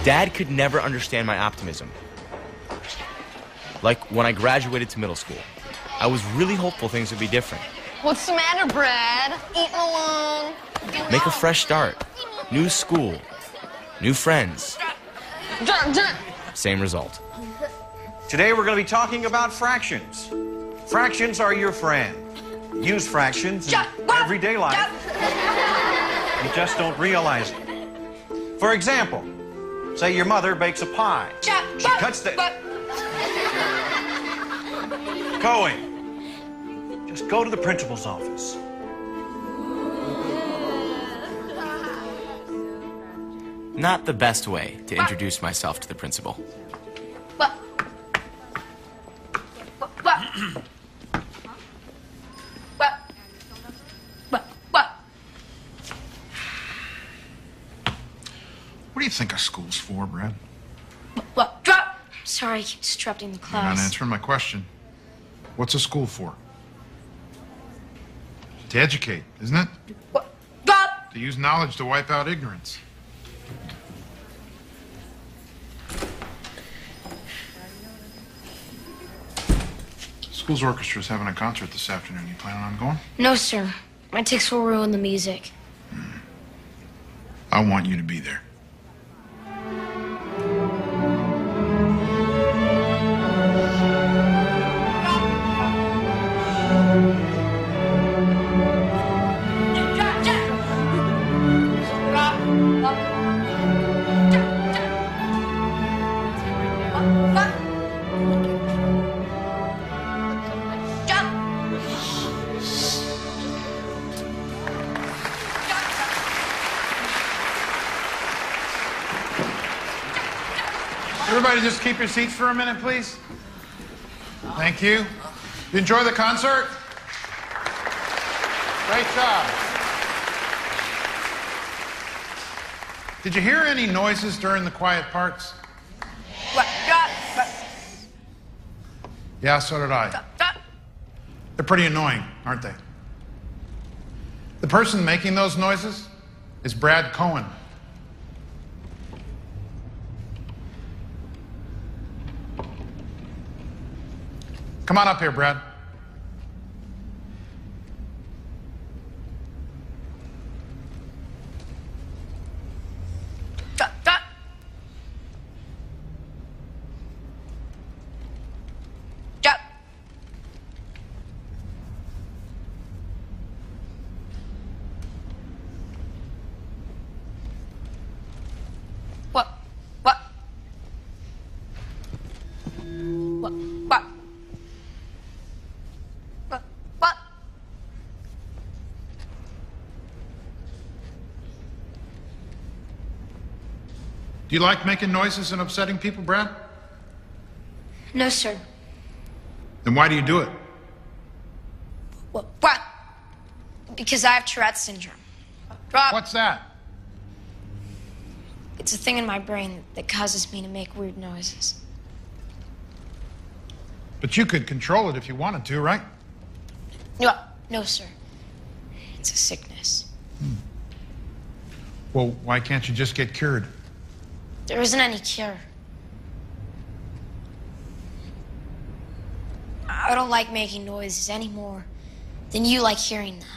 Dad could never understand my optimism. Like when I graduated to middle school, I was really hopeful things would be different. What's the matter, Brad? Eating alone? Make a fresh start. New school. New friends. Same result. Today we're going to be talking about fractions. Fractions are your friend. Use fractions in everyday life. You just don't realize it. For example, say your mother bakes a pie. She cuts the... Going. Just go to the principal's office. Not the best way to introduce myself to the principal. What do you think a school's for, Brad? Sorry, I keep disrupting the You're class. not answering my question. What's a school for? To educate, isn't it? To use knowledge to wipe out ignorance. School's orchestra's having a concert this afternoon. You planning on going? No, sir. My tics will ruin the music. I want you to be there. Everybody just keep your seats for a minute, please. Thank you. You enjoy the concert? Great job. Did you hear any noises during the quiet parts? Yeah, so did I. They're pretty annoying, aren't they? The person making those noises is Brad Cohen. Come on up here, Brad. Do you like making noises and upsetting people, Brad? No, sir. Then why do you do it? What? Because I have Tourette's syndrome. What's that? It's a thing in my brain that causes me to make weird noises. But you could control it if you wanted to, right? No, sir. It's a sickness. Well, why can't you just get cured? There isn't any cure. I don't like making noises any more than you like hearing them.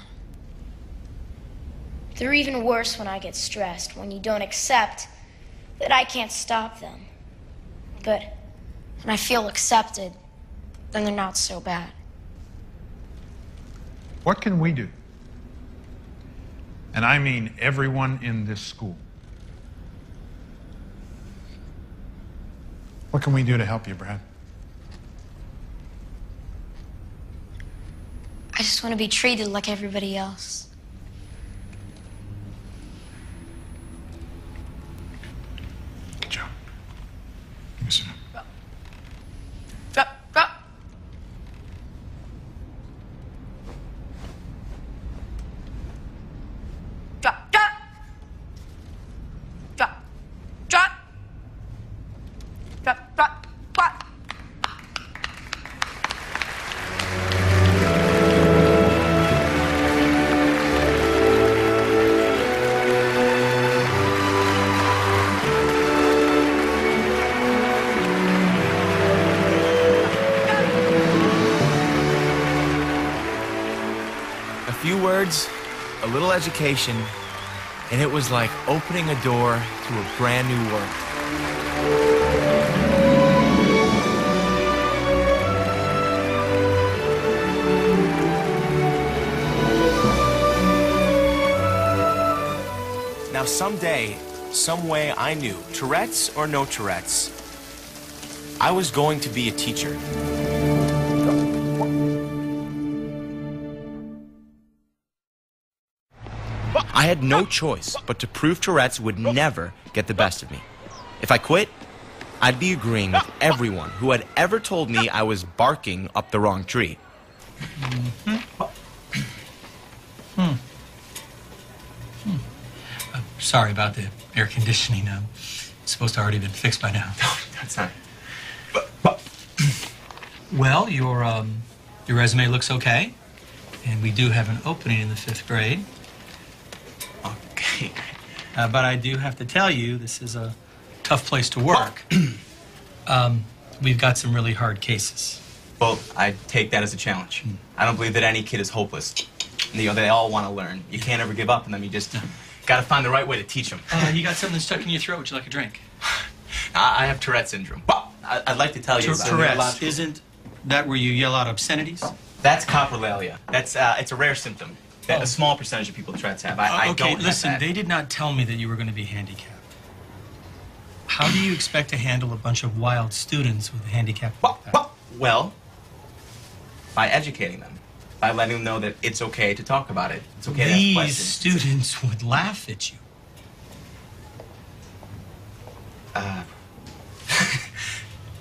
They're even worse when I get stressed, when you don't accept that I can't stop them. But when I feel accepted, then they're not so bad. What can we do? And I mean everyone in this school. What can we do to help you, Brad? I just want to be treated like everybody else. Good job. Listen up. a little education, and it was like opening a door to a brand new world. Now, someday, some way, I knew, Tourette's or no Tourette's, I was going to be a teacher. I had no choice but to prove Tourette's would never get the best of me. If I quit, I'd be agreeing with everyone who had ever told me I was barking up the wrong tree. Sorry about the air conditioning. It's supposed to already been fixed by now. No, that's not. Well, your resume looks okay, and we do have an opening in the 5th grade. Okay. But I do have to tell you, this is a tough place to work. We've got some really hard cases. Well, I take that as a challenge. I don't believe that any kid is hopeless. You know, they all want to learn. You can't ever give up on them. You just got to find the right way to teach them. You got something stuck in your throat. Would you like a drink? I have Tourette's syndrome. I'd like to tell you about Tourette's, isn't that where you yell out obscenities? That's coprolalia. That's it's a rare symptom that a small percentage of people with Tourette's have. I Okay, don't listen, have that. they did not tell me that you were going to be handicapped. How do you expect to handle a bunch of wild students with a handicap like that? Well, by educating them. By letting them know that it's okay to talk about it. It's okay to ask These questions. students would laugh at you.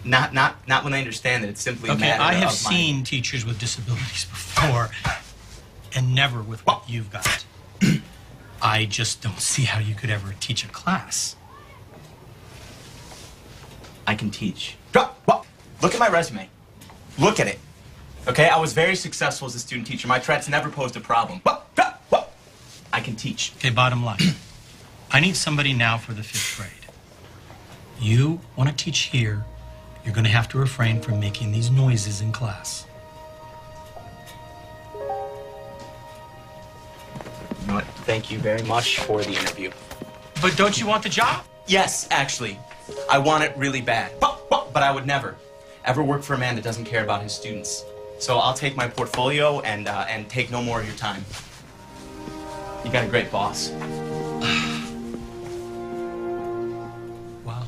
Not when they understand that it's simply a Okay, matter I have of seen teachers with disabilities before, and never with what you've got. I just don't see how you could ever teach a class. I can teach. Look at my resume. Look at it. Okay, I was very successful as a student teacher. My Tourette's never posed a problem. I can teach. Okay, bottom line. I need somebody now for the 5th grade. You want to teach here, you're going to have to refrain from making these noises in class. You know what? Thank you very much for the interview. But don't you want the job? Yes, actually. I want it really bad. But I would never, ever work for a man that doesn't care about his students. So I'll take my portfolio and take no more of your time. You got a great boss. Wow.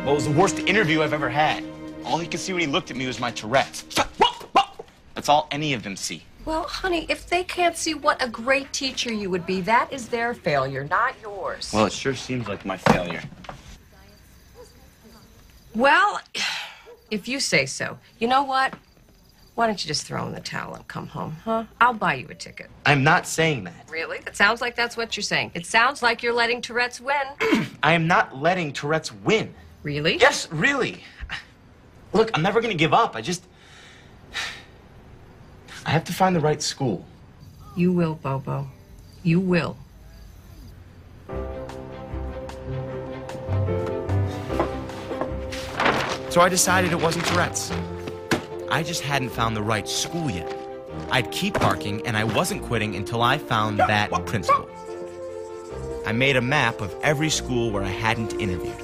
Well, it was the worst interview I've ever had. All he could see when he looked at me was my Tourette's. That's all any of them see. Well, honey, if they can't see what a great teacher you would be, that is their failure, not yours. Well, it sure seems like my failure. Well, if you say so. You know what? Why don't you just throw in the towel and come home, huh? I'll buy you a ticket. I'm not saying that. Really? It sounds like that's what you're saying. It sounds like you're letting Tourette's win. I am not letting Tourette's win. Really? Yes, really. Look, I'm never going to give up. I have to find the right school. You will, Bobo. You will. So I decided it wasn't Tourette's. I just hadn't found the right school yet. I'd keep barking, and I wasn't quitting until I found that principal. I made a map of every school where I hadn't interviewed.